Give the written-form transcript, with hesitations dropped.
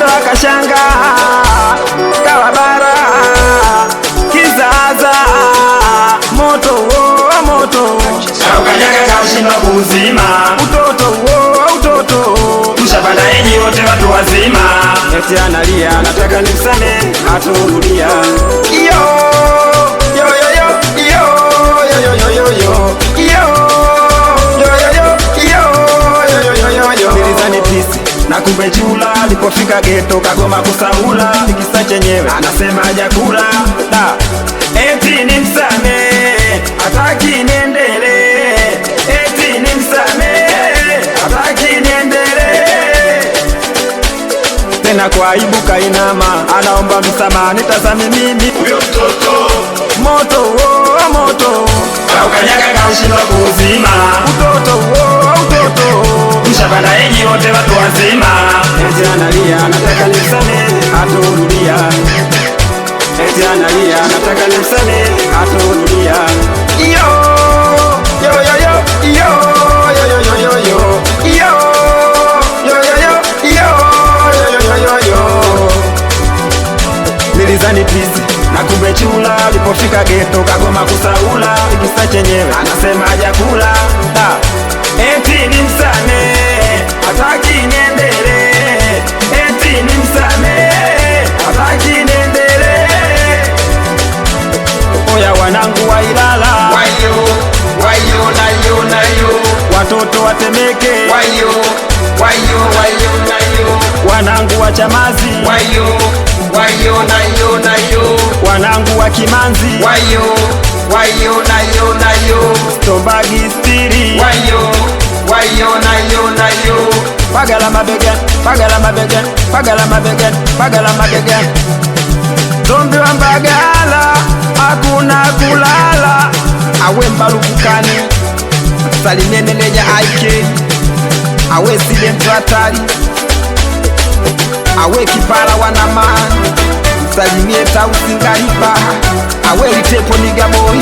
ndo akashanga kawabara kizaza moto moto Kaukanyaga kaushindwa kuuzima utoto mshapanda enyi wote watu wazima. eti analia nataka nimsame aturudia yo yo yo yo yo yo yo yo yo Nilizani pisi na kumbe chula, alipofika geto kagoma kusaula, nikisa chenyewe anasema hajakula da, eti nimsame hataki niendelee, eti nimsame hataki niendelee. Tena kwa aibu kainama, anaomba msamaha, nitazame mimi Huyo mtoto moto moto kaukanyaga kaushindwa kuuzima utoto mshapanda enyi wote watu wazima. eti analia nataka nimsame aturudia, eti analia nataka nimsame aturudia yo yo yo yo yo yo yo yo yo yo Nilizani pisi na kumbe chula, alipofika geto kagoma kusaula, ikisa chenyewe anasema hajakula da, eti nimsame hataki niendelee, eti nimsame hataki niendelee. Oya wanangu wa Ilala, Wayo wayo nayo nayo, watoto wa Temeke, wayo wayo wayo nayo, wanangu wa Chamazi, wayo wayo nayo nayo, wanangu wa Kimanzi, wayo wayo nayo nayo, Tombagi stiri, wayo wayo nayo nayo, Pagala mabega, pagala mabega, pagala mabega, pagala mabega. Zombi wa Mbagala, hakuna kulala. Awe Mbalukukani, salimie meneja IK. Awe Sile mtu hatari, awe Kipala wanamani, salimie Tausi Ngaliba. Awe Litepo Nigaboi,